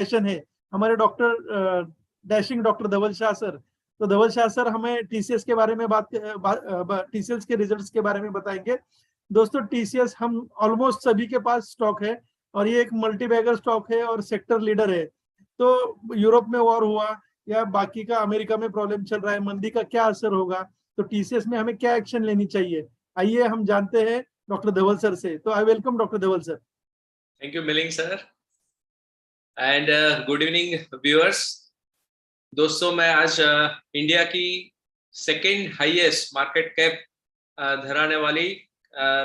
Session है हमारे doctor dashing doctor Dhaval Shah sir. तो धवल शाह सर हमें टीसीएस के बारे में टीसीएस के रिजल्ट्स के बारे में बताएंगे। दोस्तों टीसीएस हम ऑलमोस्ट सभी के पास स्टॉक है और ये एक मल्टीबैगर स्टॉक है और सेक्टर लीडर है। तो यूरोप में वॉर हुआ या बाकी का अमेरिका में प्रॉब्लम चल रहा है, मंदी का क्या असर होगा, तो टीसीएस में हमें क्या एक्शन लेनी चाहिए, आइए हम जानते हैं डॉक्टर धवल सर से। तो I welcome doctor Dhaval sir. Thank you Milind sir and good evening viewers. दोस्तों मैं आज इंडिया की सेकंड हाईएस्ट मार्केट कैप धराने वाली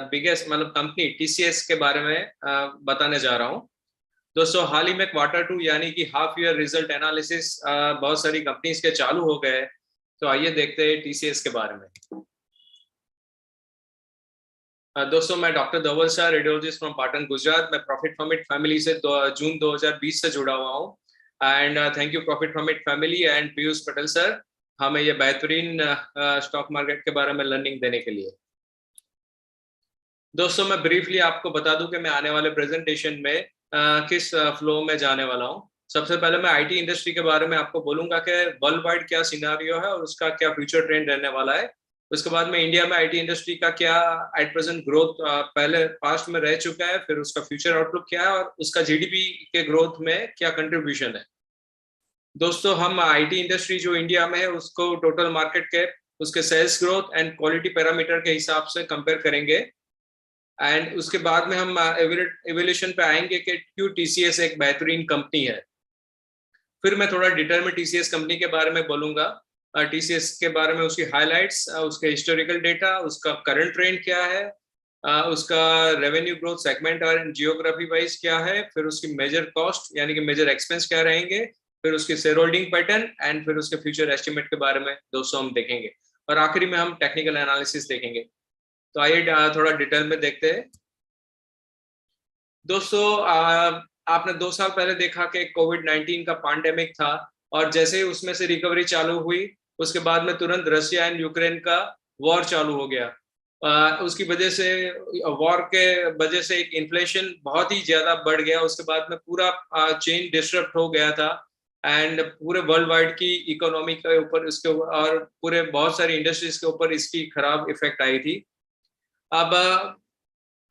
बिगेस्ट मतलब कंपनी टीसीएस के बारे में बताने जा रहा हूं। दोस्तों हाल ही में Q2 यानी कि हाफ ईयर रिजल्ट एनालिसिस बहुत सारी कंपनीज के चालू हो गए, तो आइए देखते हैं टीसीएस के बारे में। दोस्तों मैं doctor Dhaval Shah, radiologist from Patan Gujarat. मैं प्रॉफिट फ्रॉम इट फैमिली से जून 2020 से जुड़ा हुआ हूँ and thank you profit from it family and Piyush Patel sir हमें ये बेहतरीन स्टॉक मार्केट के बारे में लर्निंग देने के लिए। दोस्तों मैं ब्रीफली आपको बता दूं कि मैं आने वाले प्रेजेंटेशन में किस फ्लो में जाने वाला हूं। सबसे पहले मैं आईटी इंडस्ट्री के बारे में आपको बोलूंगा कि वर्ल्ड वाइड क्या सिनारियो है और उसका क्या फ्यूचर ट्रेंड रहने वाला है। उसके बाद में इंडिया में आईटी इंडस्ट्री का क्या एट प्रेजेंट ग्रोथ पहले पास्ट में रह चुका है, फिर उसका फ्यूचर आउटलुक क्या है और उसका जीडीपी के ग्रोथ में क्या कंट्रीब्यूशन है। दोस्तों हम आईटी इंडस्ट्री जो इंडिया में है उसको टोटल मार्केट कैप, उसके sales growth and quality parameter के हिसाब से कंपेयर करेंगे एंड उसके बाद में हम एवोल्यूशन पे आएंगे कि क्यों टीसीएस एक बेहतरीन कंपनी है। फिर मैं थोड़ा डिटेल में टीसीएस कंपनी के बारे में बोलूंगा, टीसीएस के बारे में उसकी हाइलाइट्स, उसके हिस्टोरिकल डेटा, उसका करंट ट्रेंड क्या है, उसका रेवेन्यू ग्रोथ सेगमेंट और जियोग्राफी वाइज क्या है, फिर उसकी मेजर कॉस्ट यानी कि मेजर एक्सपेंस क्या रहेंगे, फिर उसकी शेयर होल्डिंग पैटर्न एंड फिर उसके फ्यूचर एस्टिमेट के बारे में दोस्तों हम देखेंगे और आखिरी में हम टेक्निकल एनालिसिस देखेंगे। तो आइए थोड़ा डिटेल में देखते हैं। दोस्तों आपने 2 साल पहले देखा कि कोविड-19 का पैंडेमिक था और जैसे ही उसमें से रिकवरी चालू हुई उसके बाद में तुरंत रशिया एंड यूक्रेन का वॉर चालू हो गया। उसकी वजह से वॉर के वजह से एक इन्फ्लेशन बहुत ही ज्यादा बढ़ गया। उसके बाद में पूरा चेन डिस्टर्ब हो गया था एंड पूरे वर्ल्ड वाइड की इकोनॉमी के ऊपर इसके और पूरे बहुत सारी इंडस्ट्रीज के ऊपर इसकी खराब इफेक्ट आई थी। अब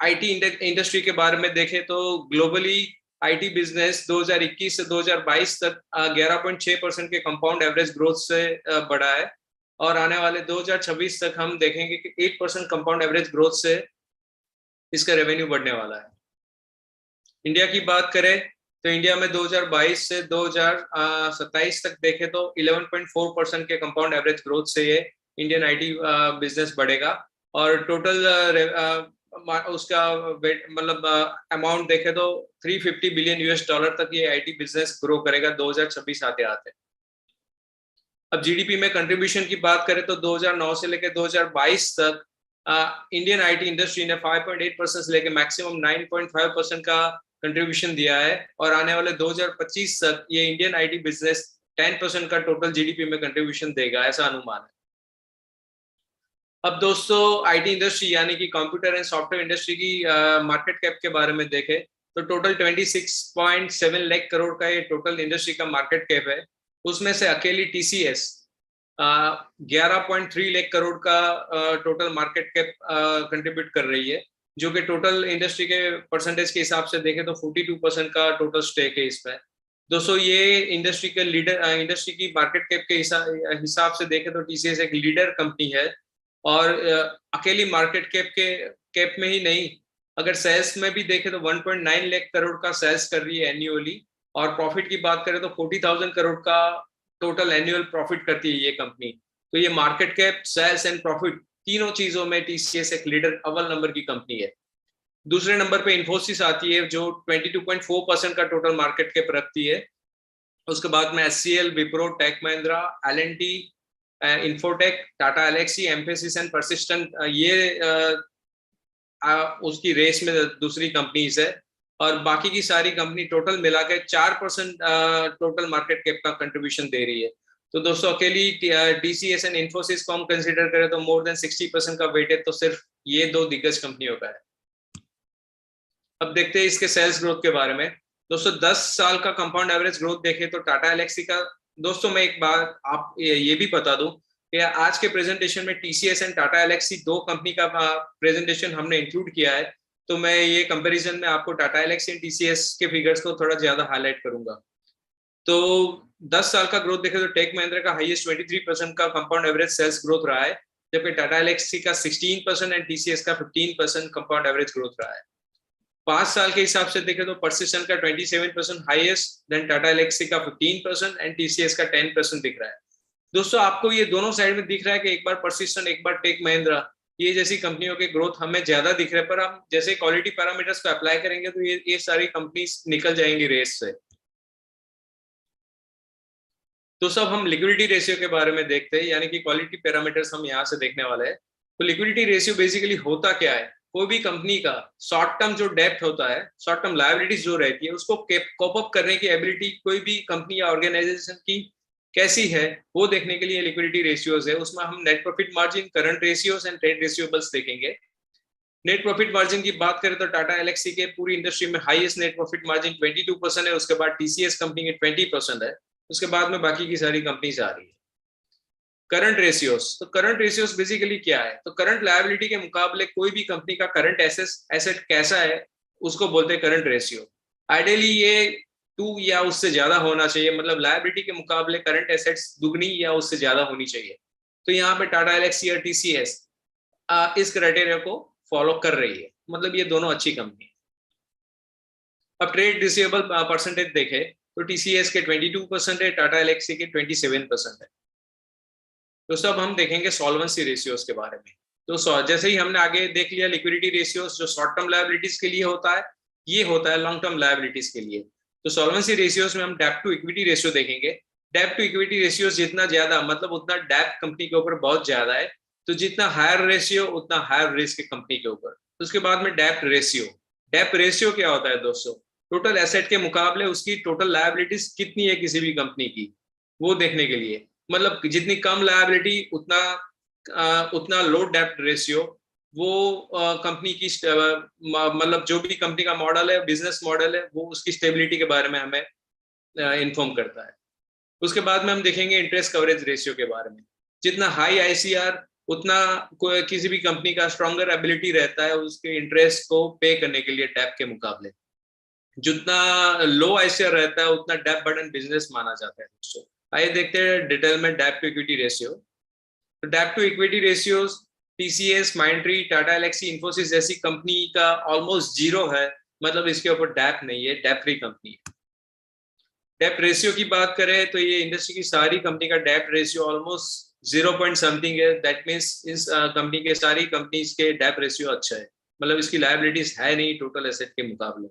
आईटी इंडस्ट्री के बारे में देखें तो ग्लोबली आईटी बिजनेस 2021 से 2022 तक 11.6% के कंपाउंड एवरेज ग्रोथ से बढ़ा है और आने वाले 2026 तक हम देखेंगे कि 8% कंपाउंड एवरेज ग्रोथ से इसका रेवेन्यू बढ़ने वाला है। इंडिया की बात करें तो इंडिया में 2022 से 2027 तक देखें तो 11.4% के कंपाउंड एवरेज ग्रोथ से ये इंडियन आईटी बिजनेस बढ़ेगा और टोटल उसका मतलब अमाउंट देखे तो $350 बिलियन तक ये आईटी बिजनेस ग्रो करेगा 2026 आते आते। अब जीडीपी में कंट्रीब्यूशन की बात करें तो 2009 से लेकर 2022 तक इंडियन आईटी इंडस्ट्री ने 5.8% से लेकर मैक्सिमम 9.5% का कंट्रीब्यूशन दिया है और आने वाले 2025 तक ये इंडियन आईटी बिजनेस 10% का टोटल जीडीपी में कंट्रीब्यूशन देगा, ऐसा अनुमान है। अब दोस्तों आईटी इंडस्ट्री यानी कि कंप्यूटर एंड सॉफ्टवेयर इंडस्ट्री की मार्केट कैप के बारे में देखें तो टोटल 26.7 लाख करोड़ का ये टोटल इंडस्ट्री का मार्केट कैप है। उसमें से अकेली टीसीएस 11.3 लाख करोड़ का टोटल मार्केट कैप कंट्रीब्यूट कर रही है, जो कि टोटल इंडस्ट्री के परसेंटेज के हिसाब से देखें तो 42% का टोटल स्टेक है इसमें। दोस्तों ये इंडस्ट्री के लीडर इंडस्ट्री की मार्केट कैप के हिसाब से देखें तो टीसीएस एक लीडर कंपनी है और अकेली मार्केट कैप में ही नहीं, अगर सेल्स में भी देखें तो 1.9 लाख करोड़ का सेल्स कर रही है एन्युअली और प्रॉफिट की बात करें तो 40,000 करोड़ का टोटल एनुअल प्रॉफिट करती है ये कंपनी। तो ये market cap, sales and profit तीनों चीजों में टीसीएस एक लीडर अव्वल नंबर की कंपनी है। दूसरे नंबर पे इन्फोसिस आती है जो 22.4% का टोटल मार्केट कैप रखती है। उसके बाद में एचसीएल, विप्रो, टेक महिंद्रा, एल&टी, इन्फोटेक, टाटा एलेक्सी, एम्फेसिस एंड परसिस्टेंट ये उसकी रेस में दूसरी कंपनीज है और बाकी की सारी कंपनी टोटल मिला के 4% टोटल मार्केट कैप का कंट्रीब्यूशन दे रही है। तो दोस्तों अकेली टीसीएस एंड इन्फोसिस को हम कंसीडर करें तो मोर देन 60% का वेटेज तो सिर्फ ये दो दिग्गज कंपनियों का है। अब देखते हैं इसके सेल्स ग्रोथ के बारे में। दोस्तों 10 साल का कंपाउंड एवरेज ग्रोथ देखें तो टाटा एलेक्सी का, दोस्तों मैं एक बात आप ये भी बता दूं कि आज के प्रेजेंटेशन में टीसीएस एंड टाटा एलेक्सी दो कंपनी का प्रेजेंटेशन हमने इंक्लूड किया है, तो मैं ये कंपैरिजन में आपको टाटा एलेक्सी एंड टीसीएस के फिगर्स को थोड़ा ज्यादा हाईलाइट करूंगा। तो 10 साल का ग्रोथ देखें तो टेक महिंद्रा का हाईएस्ट 23% का कंपाउंड एवरेज सेल्स ग्रोथ रहा है, जबकि टाटा एलेक्सी का 16% एंड टीसीएस का 15% कंपाउंड एवरेज ग्रोथ रहा है। 5 साल के हिसाब से देखें तो परसिस्टेंट का 27% हाईएस्ट, देन टाटा एलेक्सी का 15% एंड टीसीएस का 10% दिख रहा है। दोस्तों आपको ये दोनों साइड में दिख रहा है कि एक बार परसिस्टेंट एक बार टेक महिंद्रा, ये जैसी कंपनियों के ग्रोथ हमें ज्यादा दिख रहे हैं, पर हम जैसे क्वालिटी पैरामीटर्स को अप्लाई करेंगे तो ये सारी कंपनी निकल जाएंगी रेस से। तो सब हम लिक्विडिटी रेशियो के बारे में देखते हैं, यानी कि क्वालिटी पैरामीटर्स हम यहाँ से देखने वाले हैं। तो लिक्विडिटी रेशियो बेसिकली होता क्या है, कोई भी कंपनी का शॉर्ट टर्म जो डेप्ट होता है, शॉर्ट टर्म लायबिलिटीज जो रहती है, उसको कोप अप करने की एबिलिटी कोई भी कंपनी या ऑर्गेनाइजेशन की कैसी है वो देखने के लिए लिक्विडिटी रेशियोज है। उसमें हम net profit margin, current ratios and trade receivables देखेंगे। नेट प्रॉफिट मार्जिन की बात करें तो टाटा एलेक्सी के पूरी इंडस्ट्री में हाईएस्ट नेट प्रॉफिट मार्जिन 22% है, उसके बाद टीसीएस कंपनी के 20% है, उसके बाद में बाकी की सारी कंपनीज आ रही है। करंट रेशियोज, तो करंट रेशियोज बेसिकली क्या है, तो करंट लायबिलिटी के मुकाबले कोई भी कंपनी का करंट एसेट कैसा है उसको बोलते हैं करंट रेशियो। आइडियली ये 2 या उससे ज्यादा होना चाहिए, मतलब लायबिलिटी के मुकाबले करंट एसेट्स दुगनी या उससे ज्यादा होनी चाहिए। तो यहाँ पे टाटा एलेक्सी और टीसीएस इस क्राइटेरिया को फॉलो कर रही है, मतलब ये दोनों अच्छी कंपनी है। अब ट्रेड रिसीवेबल परसेंटेज देखे तो टीसीएस के 22% है, टाटा एलेक्सी के 27% है। तो सब हम देखेंगे सॉल्वेंसी रेशियोज के बारे में। तो जैसे ही हमने आगे देख लिया लिक्विडिटी रेशियोज जो शॉर्ट टर्म लायबिलिटीज के लिए होता है, ये होता है लॉन्ग टर्म लायबिलिटीज के लिए। तो सॉल्वेंसी रेशियोज में हम डेब्ट टू इक्विटी रेशियो देखेंगे। डेब्ट टू इक्विटी रेशियो जितना ज्यादा, मतलब उतना डेब्ट कंपनी के ऊपर बहुत ज्यादा है, तो जितना हायर रेशियो उतना हायर रिस्क कंपनी के ऊपर। तो उसके बाद में डेब्ट रेशियो। डेब्ट रेशियो क्या होता है दोस्तों, टोटल एसेट के मुकाबले उसकी टोटल लायबिलिटीज कितनी है किसी भी कंपनी की, वो देखने के लिए। मतलब जितनी कम लायबिलिटी उतना लो डेब्ट रेशियो, वो कंपनी की मतलब जो भी कंपनी का मॉडल है, बिजनेस मॉडल है, वो उसकी स्टेबिलिटी के बारे में हमें इन्फॉर्म करता है। उसके बाद में हम देखेंगे इंटरेस्ट कवरेज रेशियो के बारे में। जितना हाई आईसीआर उतना किसी भी कंपनी का स्ट्रॉन्गर एबिलिटी रहता है उसके इंटरेस्ट को पे करने के लिए डेब्ट के मुकाबले। जितना लो आईसीआर रहता है उतना डेब्ट बर्डन बिजनेस माना जाता है दोस्तों। आइए देखते हैं डिटेल में डेब्ट टू इक्विटी रेशियो। तो डेब्ट to equity ratios TCS, Mindtree, Tata Elxsi, Infosys जैसी कंपनी का ऑलमोस्ट 0 है, मतलब इसके ऊपर डेब्ट नहीं है, डेब्ट फ्री कंपनी है। डेब्ट रेशियो की बात करें तो ये इंडस्ट्री की सारी कंपनी का डेब्ट रेशियो ऑलमोस्ट 0 पॉइंट समथिंग है। दैट मींस इस कंपनी के सारी कंपनीज के डेब्ट रेशियो अच्छा है, मतलब इसकी लायबिलिटीज है नहीं टोटल एसेट के मुकाबले।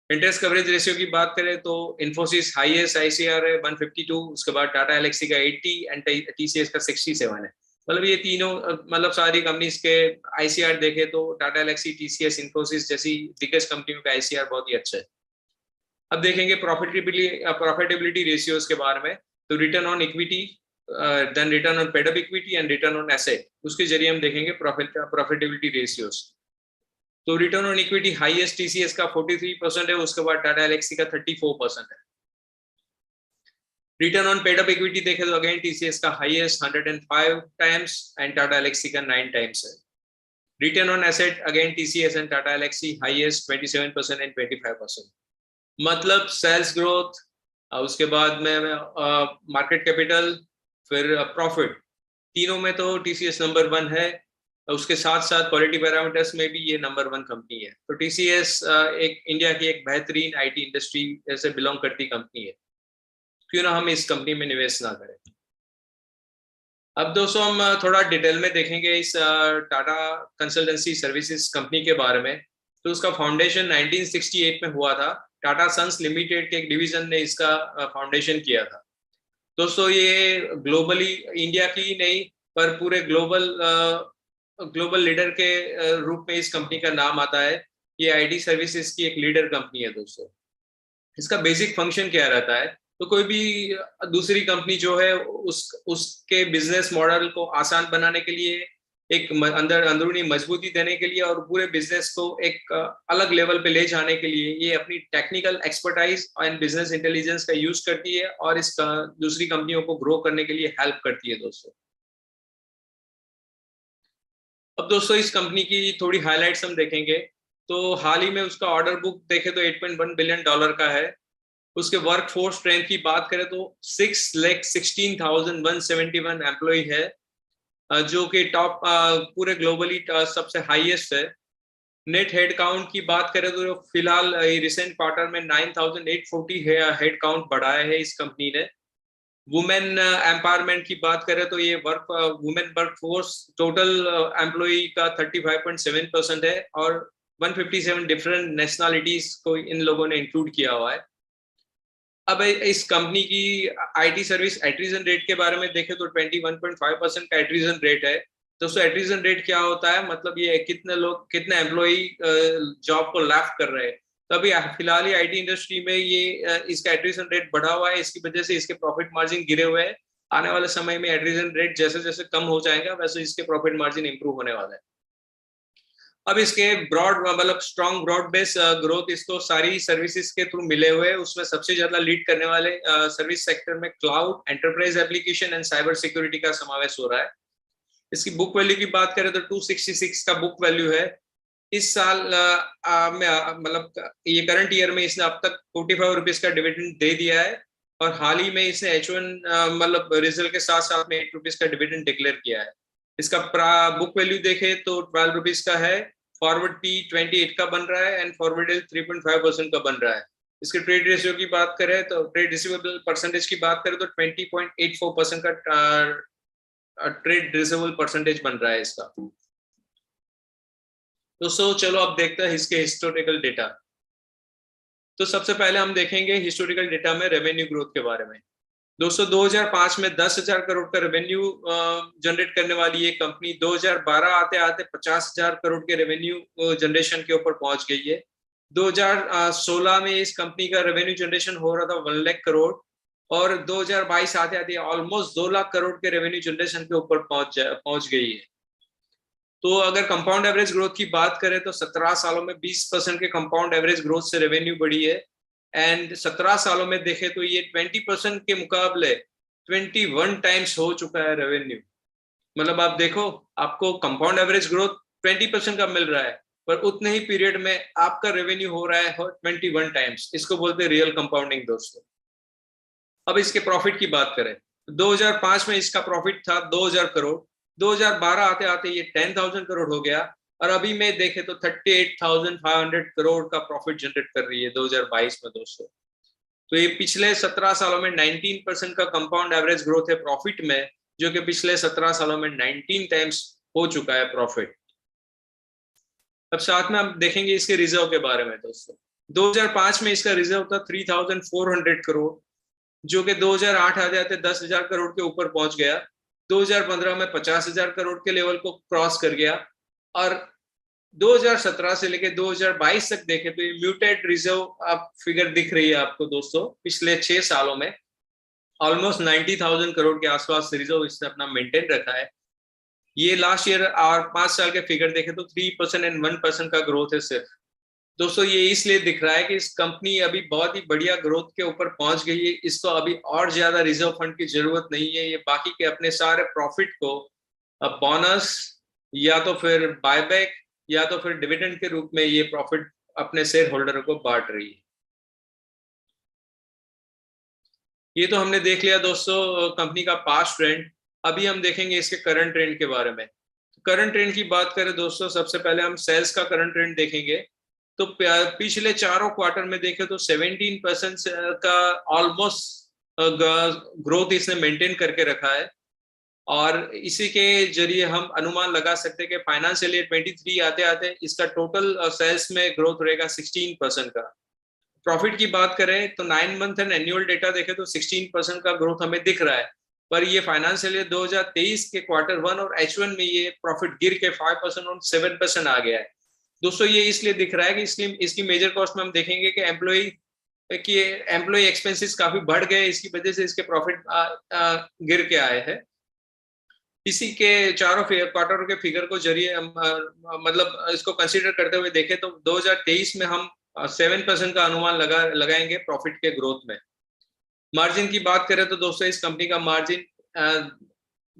इंटरेस्ट कवरेज रेशियो की बात करें तो इन्फोसिस हाईएस्ट आईसीआर है 152, उसके बाद टाटा एलेक्सी का 80 एंड टीसीएस का 67 है। मतलब ये तीनों, मतलब सारी कंपनीज के आईसीआर देखे तो टाटा एलेक्सी, टीसीएस, इन्फोसिस जैसी बिगेस्ट कंपनियों का आईसीआर बहुत ही अच्छा है। अब देखेंगे प्रॉफिटेबिलिटी रेशियोज के बारे में। तो return on equity, then return on paid up equity and return on asset, उसके जरिए हम देखेंगे प्रॉफिटेबिलिटी रेशियोज। तो return on equity highest TCS का 43% है, उसके बाद टाटा एलेक्सी का 34% है। Return on paid up equity देखे तो अगेन टीसीएस का highest 105 times and Tata Elxsi का 9 टाइम्स है। Return on asset again TCS and Tata Elxsi highest 27% and 25%। मतलब सेल्स ग्रोथ, उसके बाद में मार्केट कैपिटल, फिर प्रॉफिट, तीनों में तो टीसीएस नंबर 1 है। उसके साथ साथ क्वालिटी पैरामीटर्स में भी ये नंबर 1 कंपनी है। तो टीसीएस एक इंडिया की एक बेहतरीन आईटी इंडस्ट्री से बिलोंग करती कंपनी है, क्यों ना हम इस कंपनी में निवेश ना करें। अब दोस्तों हम थोड़ा डिटेल में देखेंगे इस टाटा कंसल्टेंसी सर्विसेज कंपनी के बारे में। तो उसका फाउंडेशन 1968 में हुआ था। टाटा सन्स लिमिटेड के एक डिवीजन ने इसका फाउंडेशन किया था। दोस्तों ये ग्लोबली, इंडिया की नहीं पर पूरे ग्लोबल लीडर के रूप में इस कंपनी का नाम आता है। ये आईटी सर्विसेज की एक लीडर कंपनी है दोस्तों। इसका बेसिक फंक्शन क्या रहता है, तो कोई भी दूसरी कंपनी जो है उसके बिजनेस मॉडल को आसान बनाने के लिए एक अंदर अंदरूनी मजबूती देने के लिए और पूरे बिजनेस को एक अलग लेवल पे ले जाने के लिए ये अपनी technical expertise and business intelligence का यूज करती है और इस दूसरी कंपनियों को ग्रो करने के लिए हेल्प करती है दोस्तों। अब दोस्तों इस कंपनी की थोड़ी हाइलाइट्स हम देखेंगे तो हाल ही में उसका ऑर्डर बुक देखे तो $8.1 बिलियन का है। उसके वर्क फोर्स स्ट्रेंथ की बात करें तो 6,16,171 एम्प्लॉय है, जो कि टॉप पूरे ग्लोबली सबसे हाईएस्ट है। नेट हेड काउंट की बात करें तो फिलहाल रिसेंट क्वार्टर में 9,840 हेड काउंट बढ़ाया है इस कंपनी ने। वुमेन एम्पावरमेंट की बात करें तो ये women work force total employ का 35.7% है और 157 डिफरेंट नेशनलिटीज को इन लोगों ने इंक्लूड किया हुआ है। अब इस कंपनी की आईटी सर्विस एट्रिजन रेट के बारे में देखें तो 21.5% का एट्रिजन रेट है। दोस्तों एट्रिजन रेट क्या होता है, मतलब ये कितने एम्प्लॉय जॉब को लेफ्ट कर रहे हैं। तो अभी फिलहाल ही आईटी इंडस्ट्री में ये इसका एट्रिजन रेट बढ़ा हुआ है, इसकी वजह से इसके प्रॉफिट मार्जिन गिरे हुए हैं। आने वाले समय में एट्रिजन रेट जैसे जैसे कम हो जाएगा वैसे इसके प्रॉफिट मार्जिन इंप्रूव होने वाला है। अब इसके ब्रॉड मतलब स्ट्रॉन्ग ब्रॉड बेस ग्रोथ इसको सारी सर्विसेज के थ्रू मिले हुए, उसमें सबसे ज्यादा लीड करने वाले सर्विस सेक्टर में cloud, enterprise application and cyber security का समावेश हो रहा है। इसकी बुक वैल्यू की बात करें तो 266 का बुक वैल्यू है। इस साल में मतलब ये करंट ईयर में इसने अब तक 45 रुपीज का डिविडेंड दे दिया है और हाल ही में इसने H1 मतलब रिजल्ट के साथ साथ में 8 रुपीज का डिविडेंड डिक्लेयर किया है। इसका बुक वैल्यू देखे तो 12 रुपीज का है, फॉरवर्ड पी 28 का बन रहा है एंड फॉरवर्ड एल 3.5% का बन रहा है। इसके ट्रेड रेशियो की बात करें तो ट्रेड रिसीवेबल परसेंटेज की बात करें तो 20.84% का ट्रेड रिसीवेबल परसेंटेज बन रहा है इसका। दोस्तों चलो अब देखते हैं इसके हिस्टोरिकल डेटा। तो सबसे पहले हम देखेंगे हिस्टोरिकल डेटा में रेवेन्यू ग्रोथ के बारे में। दोस्तों 2005 में 10,000 करोड़ का रेवेन्यू जनरेट करने वाली ये कंपनी 2012 आते आते 50,000 करोड़ के रेवेन्यू जनरेशन के ऊपर पहुंच गई है। 2016 में इस कंपनी का रेवेन्यू जनरेशन हो रहा था 1 लाख करोड़ और 2022 आते आते ऑलमोस्ट 2 लाख करोड़ के रेवेन्यू जनरेशन के ऊपर पहुंच गई है। तो अगर कंपाउंड एवरेज ग्रोथ की बात करें तो 17 सालों में 20% के कंपाउंड एवरेज ग्रोथ से रेवेन्यू बढ़ी है एंड 17 सालों में देखे तो ये 20% के मुकाबले 21 टाइम्स हो चुका है रेवेन्यू। मतलब आप देखो आपको कंपाउंड एवरेज ग्रोथ 20% का मिल रहा है पर उतने ही पीरियड में आपका रेवेन्यू हो रहा है 21 टाइम्स। इसको बोलते हैं रियल कंपाउंडिंग दोस्तों। अब इसके प्रॉफिट की बात करें 2005 में इसका प्रॉफिट था 2,000 करोड़, 2012 आते आते ये 10,000 करोड़ हो गया और अभी में देखे तो 38,500 करोड़ का प्रॉफिट जनरेट कर रही है 2022 में दोस्तों। तो ये पिछले 17 सालों में 19% का कंपाउंड एवरेज ग्रोथ है प्रॉफिट में, जो कि पिछले 17 सालों में 19 टाइम्स हो चुका है प्रॉफिट। अब साथ में हम देखेंगे इसके रिजर्व के बारे में दोस्तों। 2005 में इसका रिजर्व था 3,400 करोड़, जो कि 2008 आते आते 10,000 करोड़ के ऊपर पहुंच गया। 2015 में 50,000 करोड़ के लेवल को क्रॉस कर गया और 2017 से लेकर 2022 तक देखे तो ये म्यूटेड रिजर्व आप फिगर दिख रही है आपको दोस्तों। पिछले 6 सालों में ऑलमोस्ट 90,000 करोड़ के आसपास रिजर्व इसने अपना मेंटेन रखा है। ये लास्ट ईयर और 5 साल के फिगर देखे तो 3% एंड 1% का ग्रोथ है सिर्फ। दोस्तों ये इसलिए दिख रहा है कि इस कंपनी अभी बहुत ही बढ़िया ग्रोथ के ऊपर पहुंच गई है, इसको अभी और ज्यादा रिजर्व फंड की जरूरत नहीं है। ये बाकी के अपने सारे प्रॉफिट को बोनस या तो फिर बायबैक या तो फिर डिविडेंड के रूप में ये प्रॉफिट अपने शेयर होल्डर को बांट रही है। ये तो हमने देख लिया दोस्तों कंपनी का पास्ट ट्रेंड। अभी हम देखेंगे इसके करंट ट्रेंड के बारे में। करंट ट्रेंड की बात करें दोस्तों सबसे पहले हम सेल्स का करंट ट्रेंड देखेंगे। तो पिछले चारों क्वार्टर में देखें तो 17% का ऑलमोस्ट ग्रोथ इसने मेंटेन करके रखा है और इसी के जरिए हम अनुमान लगा सकते हैं कि फाइनेंशियल ईयर 23 आते आते इसका टोटल सेल्स में ग्रोथ रहेगा 16% का। प्रॉफिट की बात करें तो 9 मंथ एंड एनुअल डेटा देखें तो 16% का ग्रोथ हमें दिख रहा है, पर ये फाइनेंशियल ईयर 2023 के क्वार्टर 1 और H1 में ये प्रॉफिट गिर के 5% और 7% आ गया है। दोस्तों ये इसलिए दिख रहा है कि इसकी मेजर कॉस्ट में हम देखेंगे कि एम्प्लॉय एक्सपेंसेस काफी बढ़ गए, इसकी वजह से इसके प्रॉफिट गिर के आए हैं। इसी के चारों क्वार्टर के फिगर को जरिए मतलब इसको कंसीडर करते हुए देखें तो 2023 में हम 7% का अनुमान लगाएंगे प्रॉफिट के ग्रोथ में। मार्जिन की बात करें तो दोस्तों इस कंपनी का मार्जिन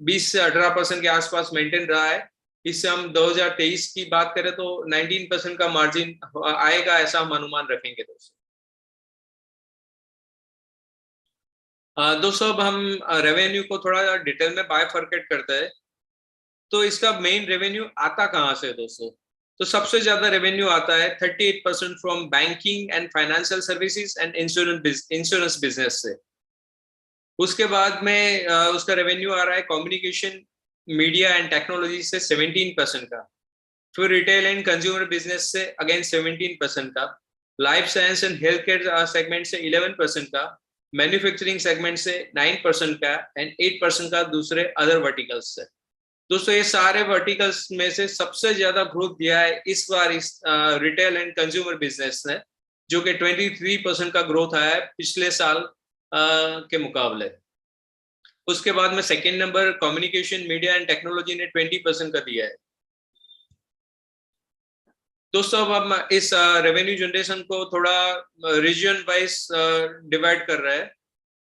20 से 18% के आसपास मेंटेन रहा है। इससे हम 2023 की बात करें तो 19% का मार्जिन आएगा, ऐसा हम अनुमान रखेंगे दोस्तों। दोस्तों अब हम रेवेन्यू को थोड़ा डिटेल में बायफर्केट करते हैं। तो इसका मेन रेवेन्यू आता कहाँ से दोस्तों? तो सबसे ज्यादा रेवेन्यू आता है 38% from banking and financial services and insurance business से। उसके बाद में उसका रेवेन्यू आ रहा है कम्युनिकेशन, मीडिया एंड टेक्नोलॉजी से 17% का। फिर रिटेल एंड कंज्यूमर बिजनेस से अगेन 17% का। Life science and health care segment से 11% का। मैन्युफैक्चरिंग सेगमेंट से 9% का एंड 8% का दूसरे अदर वर्टिकल्स से। दोस्तों ये सारे वर्टिकल्स में से सबसे ज्यादा ग्रोथ दिया है इस बार इस रिटेल एंड कंज्यूमर बिजनेस ने, जो कि 23% का ग्रोथ आया है पिछले साल के मुकाबले। उसके बाद में second number communication, media and technology ने 20% का दिया है। दोस्तों अब हम इस रेवेन्यू जनरेशन को थोड़ा रीजन वाइज डिवाइड कर रहे हैं।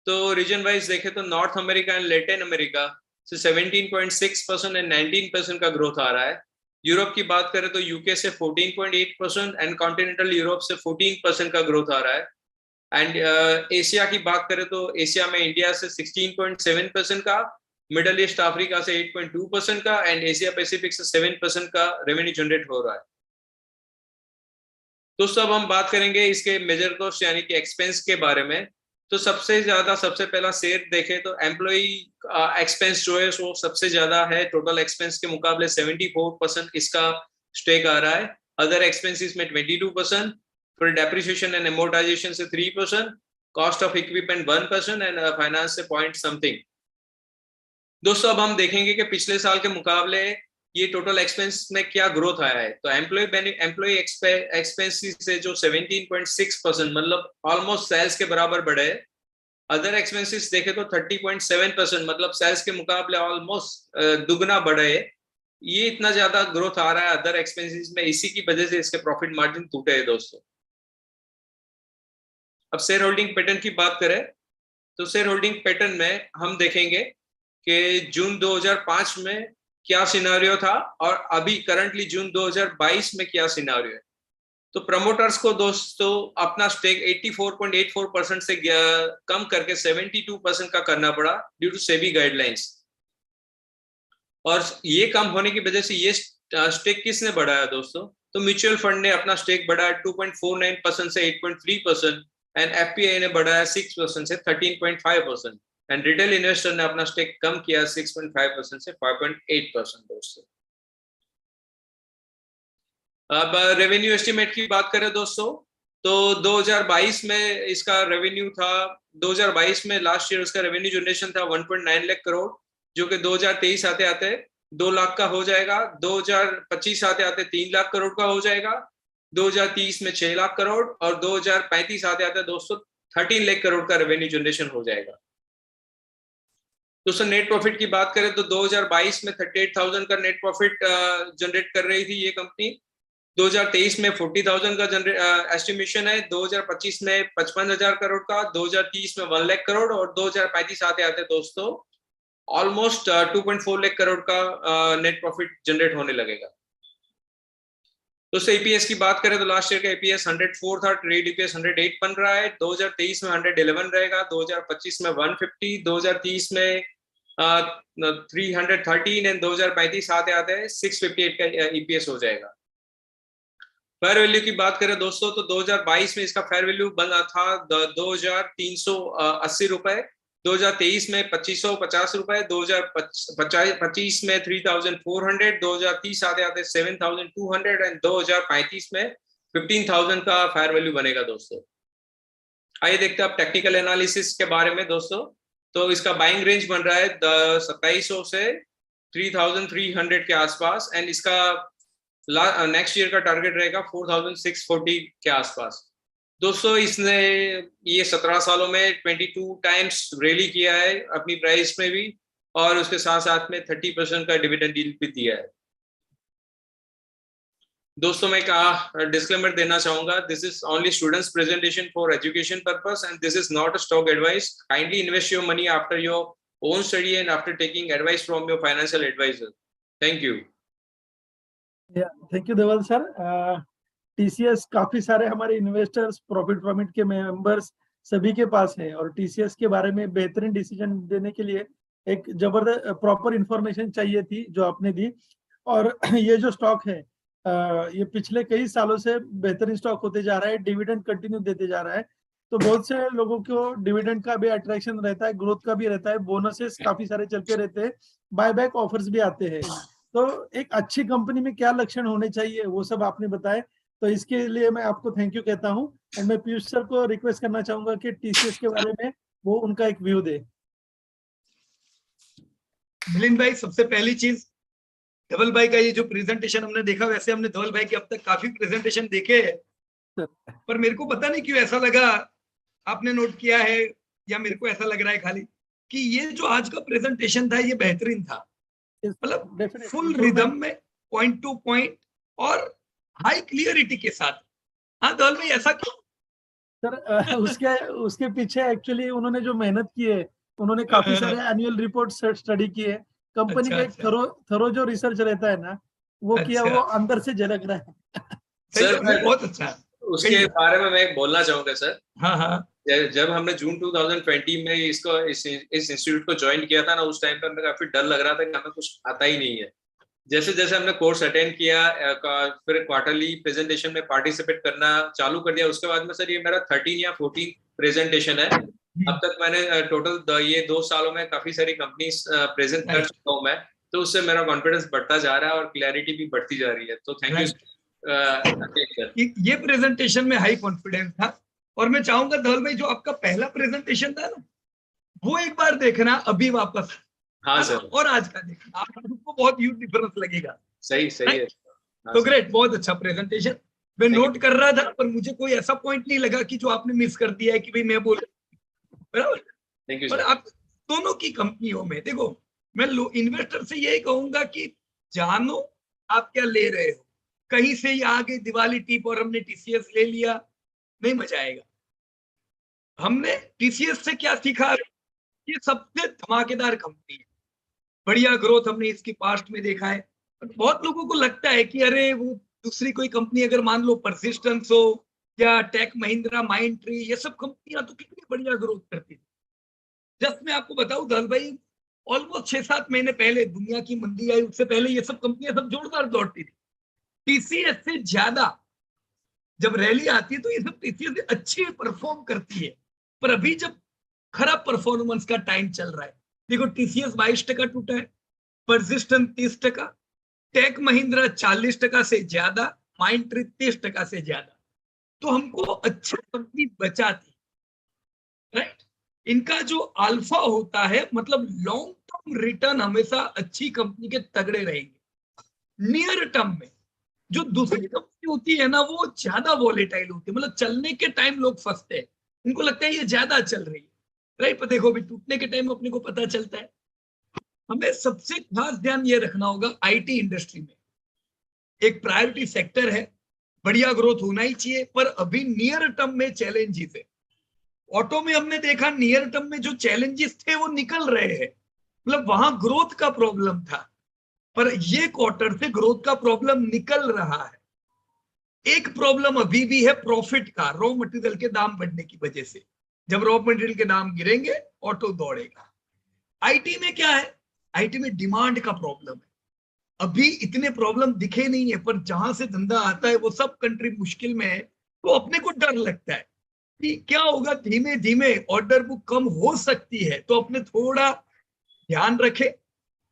तो रीजन वाइज देखें तो north America and Latin America से 17.6% एंड 19% का ग्रोथ आ रहा है। यूरोप की बात करें तो यूके से 14.8% एंड कॉन्टिनेंटल यूरोप से 14% का ग्रोथ आ रहा है। एंड एशिया की बात करें तो एशिया में इंडिया से 16.7% का, मिडल ईस्ट अफ्रीका से 8.2% का एंड एशिया पैसिफिक से 7% का रेवेन्यू जनरेट हो रहा है। दोस्तों अब हम बात करेंगे इसके मेजर कॉस्ट यानी कि एक्सपेंस के बारे में। तो सबसे पहला शेयर देखें तो एम्प्लॉय एक्सपेंस जो है वो सबसे ज्यादा है, टोटल एक्सपेंस के मुकाबले 74% इसका स्टेक आ रहा है। अदर एक्सपेंसेस में 22%, फिर डेप्रिसिएशन एंड एमोर्टाइजेशन से 3%, cost of equipment 1% and finance से पॉइंट समथिंग। दोस्तों अब हम देखेंगे कि पिछले साल के मुकाबले ये टोटल एक्सपेंस में क्या ग्रोथ आया है। तो एम्प्लॉय एक्सपेंसेस से जो 17.6% मतलब ऑलमोस्ट सेल्स के बराबर बढ़े। अदर एक्सपेंसेस देखे तो 30.7% मतलब सेल्स के मुकाबले ऑलमोस्ट दुगना बढ़े। ये इतना ज्यादा ग्रोथ आ रहा है अदर एक्सपेंसेस में, इसी की वजह से इसके प्रॉफिट मार्जिन टूटे हैं दोस्तों। अब शेयर होल्डिंग पैटर्न की बात करें तो शेयर होल्डिंग पैटर्न में हम देखेंगे कि जून 2005 में क्या सिनेरियो था और अभी करंटली जून 2022 में क्या सिनेरियो है। तो प्रमोटर्स को दोस्तों अपना स्टेक 84.84% से कम करके 72% का करना पड़ा ड्यू टू सेबी गाइडलाइंस। और ये कम होने की वजह से ये स्टेक किसने बढ़ाया दोस्तों? तो म्यूचुअल फंड ने अपना स्टेक बढ़ाया 2.49% से 8.3% एंड एफपीआई ने बढ़ाया 6% से 13.5% एंड रिटेल इन्वेस्टर ने अपना स्टेक कम किया 6.5% से 5.8% दोस्तों। अब रेवेन्यू एस्टिमेट की बात करें दोस्तों तो 2022 में इसका रेवेन्यू था, 2022 में लास्ट ईयर उसका रेवेन्यू जनरेशन था 1.9 लाख करोड़, जो कि 2023 आते आते 2 लाख का हो जाएगा, 2025 आते आते 3 लाख करोड़ का हो जाएगा, 2030 में 6 लाख करोड़ और 2035 आते आते दोस्तों 13 लाख करोड़ का रेवेन्यू जनरेशन हो जाएगा। दोस्तों नेट प्रॉफिट की बात करें तो 2022 में 38,000 का नेट प्रॉफिट जनरेट कर रही थी ये कंपनी। 2023 में 40,000 का एस्टिमेशन है, 2025 में 55,000 करोड़ का, 2030 में 1 लाख करोड़ और 2035 आते आते दोस्तों ऑलमोस्ट 2.4 लाख करोड़ का नेट प्रॉफिट जनरेट होने लगेगा। दोस्तों ईपीएस की बात करें तो लास्ट ईयर का ईपीएस 104 था, ट्रेड ईपीएस 108 बन रहा है, 2023 में 111 रहेगा, 2025 में 150, 2030 में 313 एंड 2035 आते आते 658 का ईपीएस हो जाएगा। फेयर वैल्यू की बात करें दोस्तों तो 2022 में इसका फेयर वैल्यू बना था 2,380 रुपए, 2023 में 2,550 रुपए, 2025 में 3,400, 2030 आते आते 7,200 एंड 2035 में 15,000 का फेयर वैल्यू बनेगा दोस्तों। आइए देखते हैं अब टेक्निकल एनालिसिस के बारे में दोस्तों। तो इसका बाइंग रेंज बन रहा है 2700 से 3,300 के आसपास एंड इसका नेक्स्ट ईयर का टारगेट रहेगा 4,640 के आसपास। दोस्तों इसने ये 17 सालों में 22 टाइम्स रैली किया है अपनी प्राइस में भी और उसके साथ साथ में 30% का डिविडेंड डील भी दिया है। दोस्तों मैं कहा डिस्क्लेमर देना चाहूंगा, this is only students presentation for education purpose and this is not a stock advice. Kindly invest your money after your own study and after taking advice from your financial advisor. Thank you. Thank you Dhaval sir. TCS काफी सारे हमारे investors, profit permit के members सभी के पास है, और TCS के बारे में बेहतरीन डिसीजन देने के लिए एक जबरदस्त प्रॉपर इंफॉर्मेशन चाहिए थी जो आपने दी। और ये जो स्टॉक है ये पिछले कई सालों से बेहतरीन स्टॉक होते जा रहा है, डिविडेंड कंटिन्यू देते जा रहा है। तो बहुत से लोगों को डिविडेंड का भी अट्रैक्शन रहता है, ग्रोथ का भी रहता है, बोनसेस काफी सारे चलते रहते हैं, बायबैक ऑफर्स भी आते हैं। तो एक अच्छी कंपनी में क्या लक्षण होने चाहिए वो सब आपने बताए, तो इसके लिए मैं आपको थैंक यू कहता हूँ। एंड मैं पीयूष सर को रिक्वेस्ट करना चाहूंगा कि टीसीएस के बारे में वो उनका एक व्यू दे। मिलिंद भाई, सबसे पहली चीज, धवल भाई का ये जो प्रेजेंटेशन हमने देखा, वैसे हमने धवल भाई के अब तक काफी प्रेजेंटेशन देखे हैं, पर मेरे को पता नहीं क्यों ऐसा लगा, आपने नोट किया है या मेरे को ऐसा लग रहा है खाली, कि ये जो आज का प्रेजेंटेशन था ये बेहतरीन था। मतलब फुल रिदम में, पॉइंट टू पॉइंट और हाई क्लियरिटी के साथ। हाँ धवल भाई, ऐसा क्यों? सर उसके पीछे एक्चुअली उन्होंने जो मेहनत की है, उन्होंने काफी सारे एनुअल रिपोर्ट स्टडी किए, कंपनी का एक थरो जो रिसर्च रहता है ना वो किया, वो अंदर से झलक रहा है। सर बहुत अच्छा। उसके बारे में मैं बोलना चाहूंगा सर। हाँ हाँ, जब हमने जून 2020 में इसको इस इंस्टीट्यूट को ज्वाइन किया था ना, उस टाइम पे हमें काफी डर लग रहा था कि हमें कुछ आता ही नहीं है। जैसे जैसे हमने कोर्स अटेंड किया, फिर क्वार्टरली प्रेजेंटेशन में पार्टिसिपेट करना चालू कर दिया, उसके बाद में सर ये मेरा 13 या 14 प्रेजेंटेशन है। अब तक मैंने टोटल ये 2 सालों में काफी सारी कंपनीज प्रेजेंट कर चुका हूँ मैं, तो उससे मेरा कॉन्फिडेंस बढ़ता जा रहा है और क्लैरिटी भी बढ़ती जा रही है। तो थैंक यू सर। ये प्रेजेंटेशन में हाई कॉन्फिडेंस था, और मैं चाहूंगा धवल भाई जो आपका पहला प्रेजेंटेशन था ना, वो एक बार देखना अभी वापस। हाँ सर। और आज का देखना, आपको बहुत ह्यूज डिफरेंस लगेगा। सही है। तो ग्रेट, बहुत अच्छा प्रेजेंटेशन। मैं नोट कर रहा था, पर मुझे कोई ऐसा पॉइंट नहीं लगा कि जो आपने मिस कर दिया है कि भाई मैं बोल, बराबर। थैंक यू पर सर। आप दोनों की कंपनियों में देखो, मैं इन्वेस्टर से यही कहूंगा कि जानो आप क्या ले रहे हो। कहीं से ही आ गई दिवाली टिप और हमने टीसीएस ले लिया, नहीं मजा आएगा। हमने टीसीएस से क्या सीखा? ये सबसे धमाकेदार कंपनी है, बढ़िया ग्रोथ हमने इसकी पास्ट में देखा है। बहुत लोगों को लगता है कि अरे वो दूसरी कोई कंपनी, अगर मान लो परसिस्टेंस हो या टेक महिंद्रा, माइंड ट्री, ये सब कंपनियां तो कितनी बढ़िया ग्रोथ करती थी। जस्ट मैं आपको बताऊं धवल भाई, ऑलमोस्ट 6-7 महीने पहले दुनिया की मंदी आई, उससे पहले ये सब कंपनियां सब जोरदार दौड़ती थी। टीसीएस से ज्यादा जब रैली आती है तो ये सब टीसीएस से अच्छी परफॉर्म करती है। पर अभी जब खराब परफॉर्मेंस का टाइम चल रहा है, देखो टीसीएस 22% टूटा है, परसिस्टेंट 30%, टेक महिंद्रा 40% से ज्यादा, माइंड ट्री 30% से ज्यादा। तो हमको अच्छी कंपनी बचाती, राइट। इनका जो अल्फा होता है, मतलब लॉन्ग टर्म रिटर्न हमेशा अच्छी कंपनी के तगड़े रहेंगे। नियर टर्म में जो दूसरी कंपनी होती है ना, वो ज्यादा वॉलेटाइल होती है, मतलब चलने के टाइम लोग फंसते हैं, उनको लगता है ये ज्यादा चल रही है, राइट। पर देखो, भी टूटने के टाइम अपने को पता चलता है। हमें सबसे खास ध्यान ये रखना होगा, आईटी इंडस्ट्री में एक प्रायोरिटी सेक्टर है, बढ़िया ग्रोथ होना ही चाहिए, पर अभी नियर टर्म में चैलेंजेस है। ऑटो में हमने देखा नियर टर्म में जो चैलेंजेस थे वो निकल रहे हैं, मतलब वहां ग्रोथ का प्रॉब्लम था, पर ये क्वार्टर से ग्रोथ का प्रॉब्लम निकल रहा है। एक प्रॉब्लम अभी भी है प्रॉफिट का, रॉ मटेरियल के दाम बढ़ने की वजह से। जब रॉ मटेरियल के दाम गिरेंगे, ऑटो दौड़ेगा। आईटी में क्या है? आईटी में डिमांड का प्रॉब्लम है। अभी इतने प्रॉब्लम दिखे नहीं है, पर जहां से धंधा आता है वो सब कंट्री मुश्किल में है, तो अपने को डर लगता है कि क्या होगा, धीमे धीमे ऑर्डर बुक कम हो सकती है, तो अपने थोड़ा ध्यान रखे।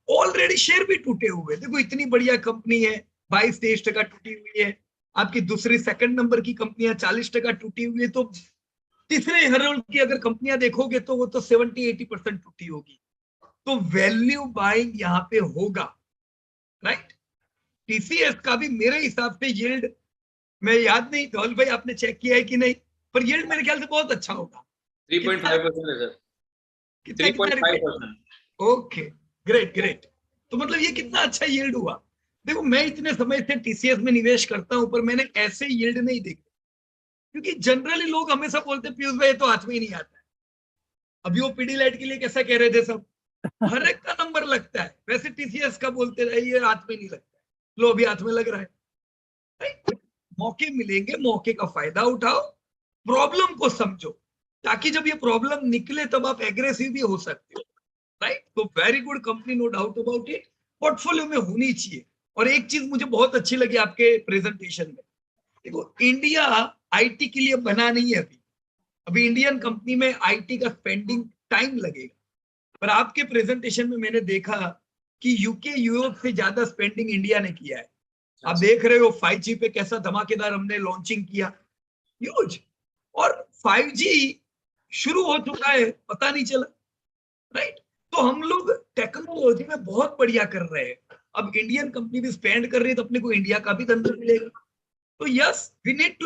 ऑलरेडी शेयर भी टूटे हुए, देखो इतनी बढ़िया कंपनी है, 22-23% टूटी हुई है। आपकी दूसरी सेकंड नंबर की कंपनियां 40% टूटी हुई है, तो तीसरे हरोल की अगर कंपनियां देखोगे तो वो तो 70-80% टूटी होगी। तो वैल्यू बाइंग यहाँ पे होगा, राइट। टीसीएस का भी मेरे हिसाब से यील्ड, मैं याद नहीं धवल भाई आपने चेक किया है कि नहीं, पर यील्ड मेरे ख्याल से बहुत अच्छा होगा। 3.5% है सर। 3.5%। Okay, great great. तो मतलब ये कितना अच्छा यील्ड हुआ। देखो मैं इतने समय से टीसीएस में निवेश करता हूं, पर मैंने ऐसे यील्ड नहीं देखे, क्योंकि जनरली लोग हमेशा बोलते हैं पीयूष भाई ये तो हाथ में ही नहीं आता है। अभी वो पीडीलाइट के लिए कैसा कह रहे थे सब, हर एक का नंबर लगता है, वैसे टीसीएस का बोलते रहे ये हाथ में नहीं लगता है, लो अभी हाथ में लग रहा है। राइट? मौके मिलेंगे, मौके का फायदा उठाओ, प्रॉब्लम को समझो, ताकि जब ये प्रॉब्लम निकले तब आप एग्रेसिव भी हो सकते हो। राइट? तो very good company, no doubt about it, portfolio में होनी चाहिए। और एक चीज मुझे बहुत अच्छी लगी आपके प्रेजेंटेशन में, देखो इंडिया आईटी के लिए बना नहीं है अभी, अभी इंडियन कंपनी में आईटी का स्पेंडिंग टाइम लगेगा। पर आपके प्रेजेंटेशन में मैंने देखा कि यूके यूरोप से ज्यादा स्पेंडिंग इंडिया ने किया है। आप देख रहे हो 5G पे कैसा धमाकेदार हमने लॉन्चिंग किया, ह्यूज। और 5G शुरू हो चुका है, पता नहीं चला। राइट? तो हम लोग टेक्नोलॉजी में बहुत बढ़िया कर रहे हैं। अब इंडियन कंपनी भी स्पेंड कर रही है तो अपने को इंडिया का भी धंधा मिलेगा। तो यस, वी नीड टू